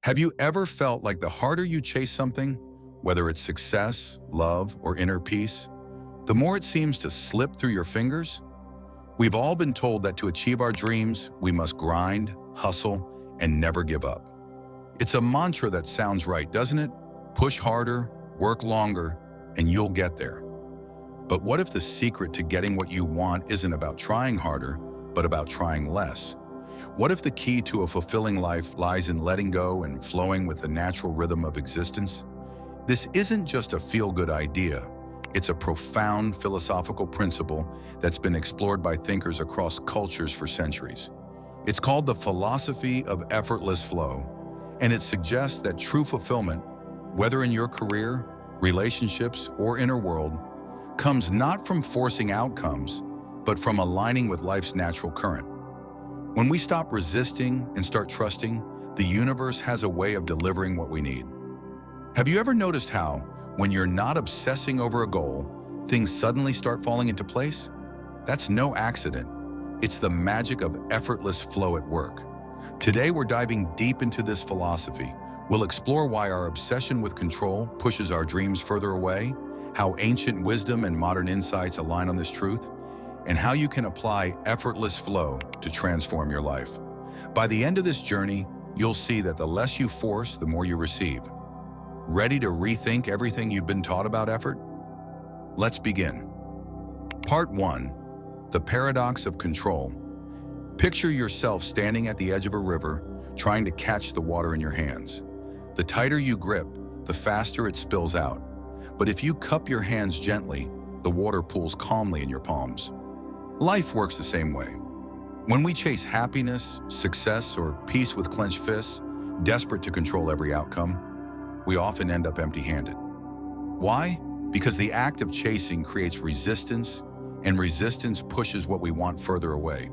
Have you ever felt like the harder you chase something, whether it's success, love, or inner peace, the more it seems to slip through your fingers? We've all been told that to achieve our dreams, we must grind, hustle, and never give up. It's a mantra that sounds right, doesn't it? Push harder, work longer, and you'll get there. But what if the secret to getting what you want isn't about trying harder, but about trying less? What if the key to a fulfilling life lies in letting go and flowing with the natural rhythm of existence? This isn't just a feel-good idea. It's a profound philosophical principle that's been explored by thinkers across cultures for centuries. It's called the philosophy of effortless flow, and it suggests that true fulfillment, whether in your career, relationships, or inner world, comes not from forcing outcomes, but from aligning with life's natural current. When we stop resisting and start trusting, the universe has a way of delivering what we need. Have you ever noticed how, when you're not obsessing over a goal, things suddenly start falling into place? That's no accident. It's the magic of effortless flow at work. Today, we're diving deep into this philosophy. We'll explore why our obsession with control pushes our dreams further away, how ancient wisdom and modern insights align on this truth, and how you can apply effortless flow to transform your life. By the end of this journey, you'll see that the less you force, the more you receive. Ready to rethink everything you've been taught about effort? Let's begin. Part 1. The Paradox of Control. Picture yourself standing at the edge of a river, trying to catch the water in your hands. The tighter you grip, the faster it spills out. But if you cup your hands gently, the water pools calmly in your palms. Life works the same way. When we chase happiness, success, or peace with clenched fists, desperate to control every outcome, we often end up empty-handed. Why? Because the act of chasing creates resistance, and resistance pushes what we want further away.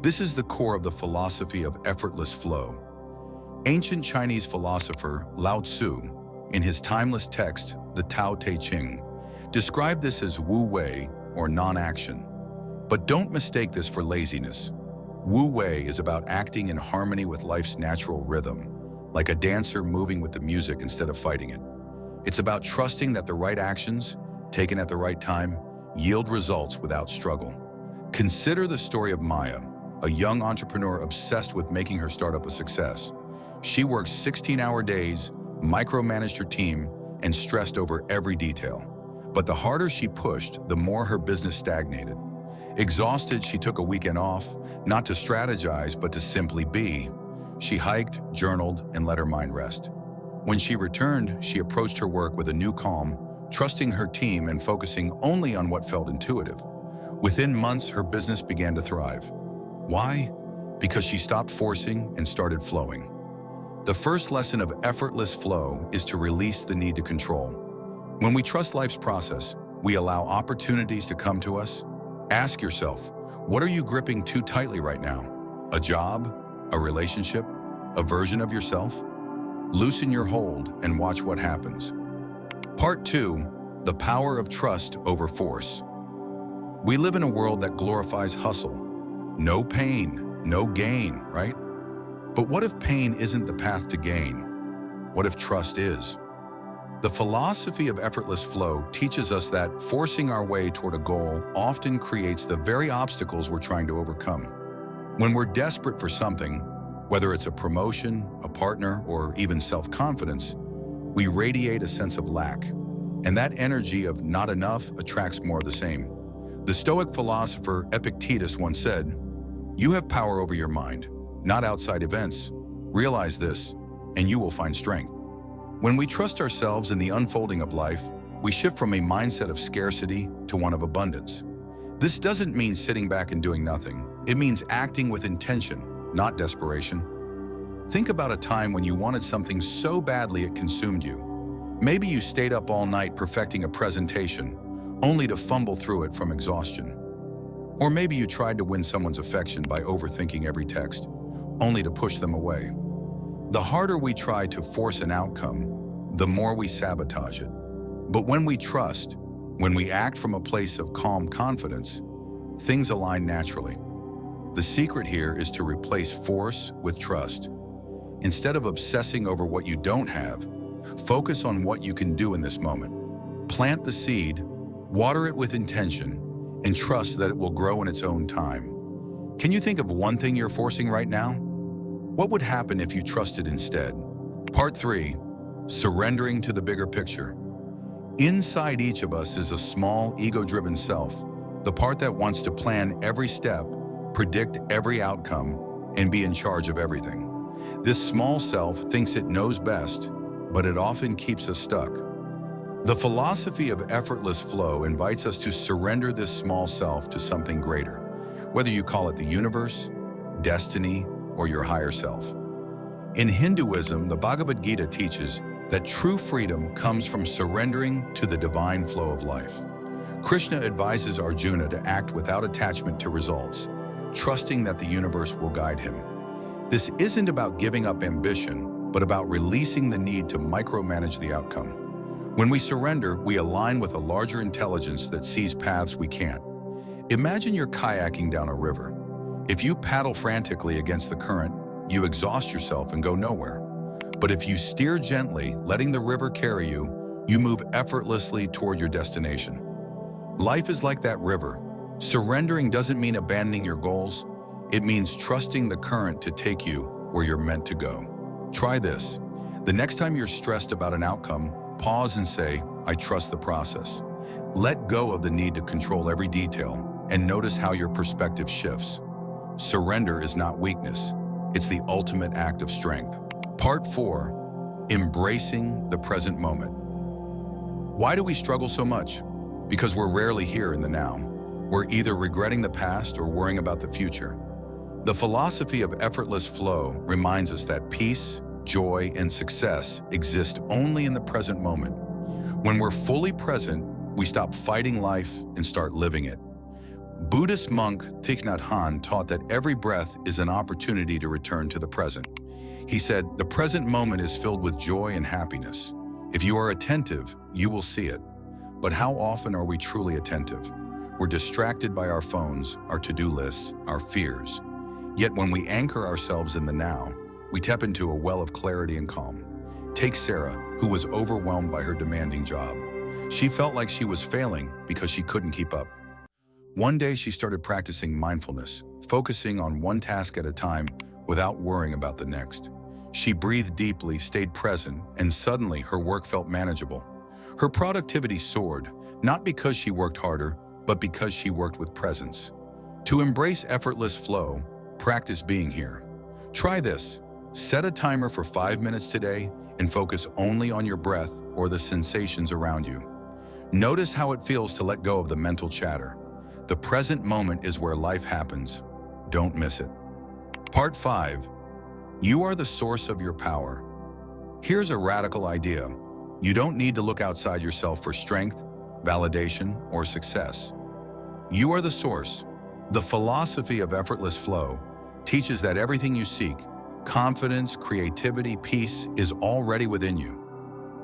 This is the core of the philosophy of effortless flow. Ancient Chinese philosopher Lao Tzu, in his timeless text, the Tao Te Ching, described this as Wu Wei, or non-action. But don't mistake this for laziness. Wu Wei is about acting in harmony with life's natural rhythm, like a dancer moving with the music instead of fighting it. It's about trusting that the right actions, taken at the right time, yield results without struggle. Consider the story of Maya, a young entrepreneur obsessed with making her startup a success. She worked 16-hour days, micromanaged her team, and stressed over every detail. But the harder she pushed, the more her business stagnated. Exhausted, she took a weekend off, not to strategize, but to simply be. She hiked, journaled, and let her mind rest. When she returned, she approached her work with a new calm, trusting her team and focusing only on what felt intuitive. Within months, her business began to thrive. Why? Because she stopped forcing and started flowing. The first lesson of effortless flow is to release the need to control. When we trust life's process, we allow opportunities to come to us. Ask yourself, what are you gripping too tightly right now? A job? A relationship? A version of yourself? Loosen your hold and watch what happens. Part 2. The Power of Trust Over Force. We live in a world that glorifies hustle. No pain, no gain, right? But what if pain isn't the path to gain? What if trust is? The philosophy of effortless flow teaches us that forcing our way toward a goal often creates the very obstacles we're trying to overcome. When we're desperate for something, whether it's a promotion, a partner, or even self-confidence, we radiate a sense of lack. And that energy of not enough attracts more of the same. The Stoic philosopher Epictetus once said, "You have power over your mind, not outside events. Realize this, and you will find strength." When we trust ourselves in the unfolding of life, we shift from a mindset of scarcity to one of abundance. This doesn't mean sitting back and doing nothing. It means acting with intention, not desperation. Think about a time when you wanted something so badly it consumed you. Maybe you stayed up all night perfecting a presentation, only to fumble through it from exhaustion. Or maybe you tried to win someone's affection by overthinking every text, only to push them away. The harder we try to force an outcome, the more we sabotage it. But when we trust, when we act from a place of calm confidence, things align naturally. The secret here is to replace force with trust. Instead of obsessing over what you don't have, focus on what you can do in this moment. Plant the seed, water it with intention, and trust that it will grow in its own time. Can you think of one thing you're forcing right now? What would happen if you trusted instead? Part 3. Surrendering to the bigger picture. Inside each of us is a small, ego-driven self, the part that wants to plan every step, predict every outcome, and be in charge of everything. This small self thinks it knows best, but it often keeps us stuck. The philosophy of effortless flow invites us to surrender this small self to something greater, whether you call it the universe, destiny, or your higher self. In Hinduism, the Bhagavad Gita teaches that true freedom comes from surrendering to the divine flow of life. Krishna advises Arjuna to act without attachment to results, trusting that the universe will guide him. This isn't about giving up ambition, but about releasing the need to micromanage the outcome. When we surrender, we align with a larger intelligence that sees paths we can't. Imagine you're kayaking down a river. If you paddle frantically against the current, you exhaust yourself and go nowhere. But if you steer gently, letting the river carry you, you move effortlessly toward your destination. Life is like that river. Surrendering doesn't mean abandoning your goals. It means trusting the current to take you where you're meant to go. Try this. The next time you're stressed about an outcome, pause and say, I trust the process. Let go of the need to control every detail and notice how your perspective shifts. Surrender is not weakness. It's the ultimate act of strength. Part 4. Embracing the present moment. Why do we struggle so much? Because we're rarely here in the now. We're either regretting the past or worrying about the future. The philosophy of effortless flow reminds us that peace, joy, and success exist only in the present moment. When we're fully present, we stop fighting life and start living it. Buddhist monk Thich Nhat Hanh taught that every breath is an opportunity to return to the present. He said, the present moment is filled with joy and happiness. If you are attentive, you will see it. But how often are we truly attentive? We're distracted by our phones, our to-do lists, our fears. Yet when we anchor ourselves in the now, we tap into a well of clarity and calm. Take Sarah, who was overwhelmed by her demanding job. She felt like she was failing because she couldn't keep up. One day she started practicing mindfulness, focusing on one task at a time without worrying about the next. She breathed deeply, stayed present, and suddenly her work felt manageable. Her productivity soared, not because she worked harder, but because she worked with presence. To embrace effortless flow, practice being here. Try this. Set a timer for 5 minutes today and focus only on your breath or the sensations around you. Notice how it feels to let go of the mental chatter. The present moment is where life happens. Don't miss it. Part 5. You are the source of your power. Here's a radical idea. You don't need to look outside yourself for strength, validation, or success. You are the source. The philosophy of effortless flow teaches that everything you seek, confidence, creativity, peace, is already within you.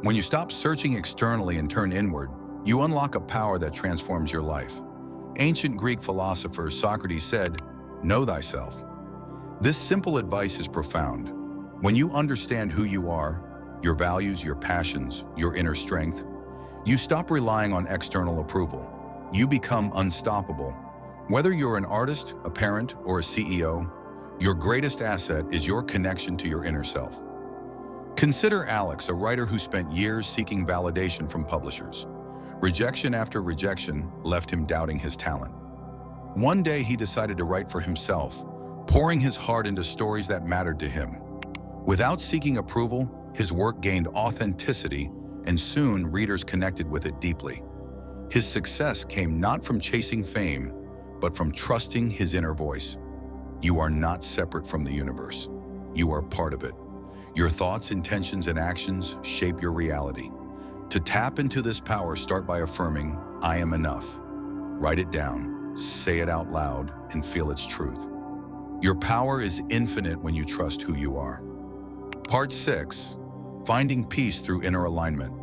When you stop searching externally and turn inward, you unlock a power that transforms your life. Ancient Greek philosopher Socrates said, "Know thyself." This simple advice is profound. When you understand who you are, your values, your passions, your inner strength, you stop relying on external approval. You become unstoppable. Whether you're an artist, a parent, or a CEO, your greatest asset is your connection to your inner self. Consider Alex, a writer who spent years seeking validation from publishers. Rejection after rejection left him doubting his talent. One day he decided to write for himself, pouring his heart into stories that mattered to him. Without seeking approval, his work gained authenticity, and soon readers connected with it deeply. His success came not from chasing fame, but from trusting his inner voice. You are not separate from the universe. You are part of it. Your thoughts, intentions, and actions shape your reality. To tap into this power, start by affirming, I am enough. Write it down, say it out loud, and feel its truth. Your power is infinite when you trust who you are. Part 6. Finding peace through inner alignment.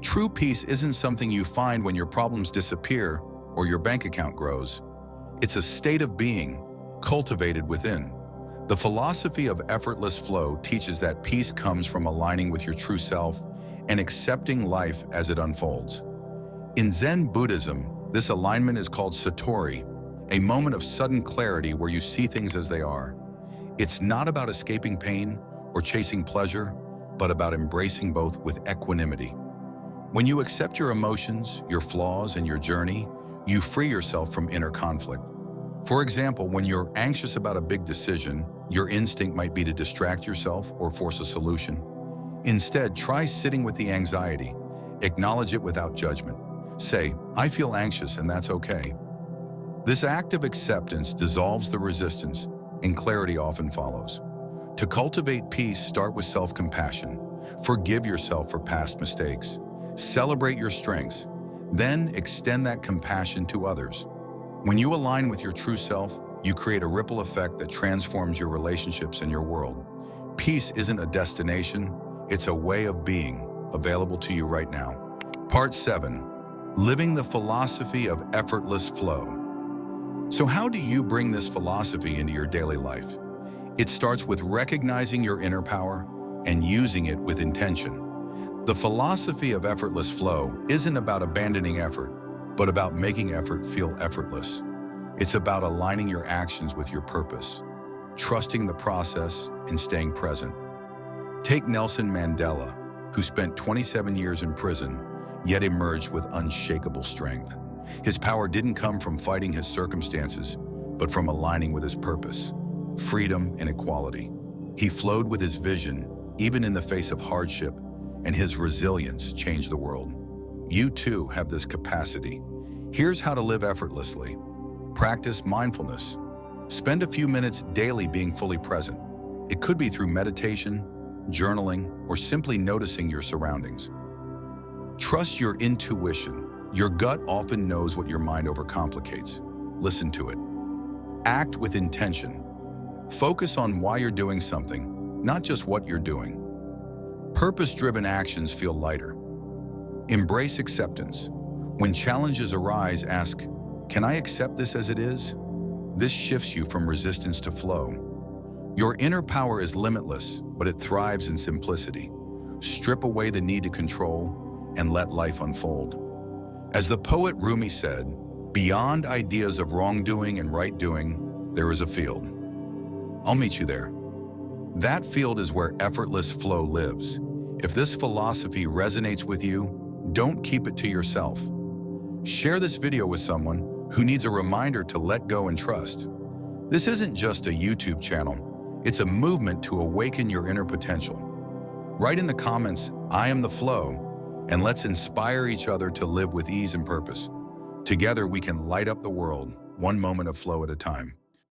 True peace isn't something you find when your problems disappear or your bank account grows. It's a state of being, cultivated within. The philosophy of effortless flow teaches that peace comes from aligning with your true self and accepting life as it unfolds. In Zen Buddhism, this alignment is called Satori, a moment of sudden clarity where you see things as they are. It's not about escaping pain or chasing pleasure, but about embracing both with equanimity. When you accept your emotions, your flaws, and your journey, you free yourself from inner conflict. For example, when you're anxious about a big decision, your instinct might be to distract yourself or force a solution. Instead, try sitting with the anxiety. Acknowledge it without judgment. Say, "I feel anxious and that's okay." This act of acceptance dissolves the resistance, and clarity often follows. To cultivate peace, start with self-compassion. Forgive yourself for past mistakes. Celebrate your strengths. Then extend that compassion to others. When you align with your true self, you create a ripple effect that transforms your relationships and your world. Peace isn't a destination, it's a way of being, available to you right now. Part 7. Living the philosophy of effortless flow. So how do you bring this philosophy into your daily life? It starts with recognizing your inner power and using it with intention. The philosophy of effortless flow isn't about abandoning effort, but about making effort feel effortless. It's about aligning your actions with your purpose, trusting the process, and staying present. Take Nelson Mandela, who spent 27 years in prison, yet emerged with unshakable strength. His power didn't come from fighting his circumstances, but from aligning with his purpose, freedom and equality. He flowed with his vision, even in the face of hardship, and his resilience changed the world. You too have this capacity. Here's how to live effortlessly. Practice mindfulness. Spend a few minutes daily being fully present. It could be through meditation, journaling, or simply noticing your surroundings. Trust your intuition. Your gut often knows what your mind overcomplicates. Listen to it. Act with intention. Focus on why you're doing something, not just what you're doing. Purpose-driven actions feel lighter. Embrace acceptance. When challenges arise, ask, "Can I accept this as it is?" This shifts you from resistance to flow. Your inner power is limitless, but it thrives in simplicity. Strip away the need to control and let life unfold. As the poet Rumi said, "Beyond ideas of wrongdoing and right doing, there is a field." I'll meet you there. That field is where effortless flow lives. If this philosophy resonates with you, don't keep it to yourself. Share this video with someone who needs a reminder to let go and trust. This isn't just a YouTube channel, it's a movement to awaken your inner potential. Write in the comments, "I am the flow," and let's inspire each other to live with ease and purpose. Together we can light up the world, one moment of flow at a time.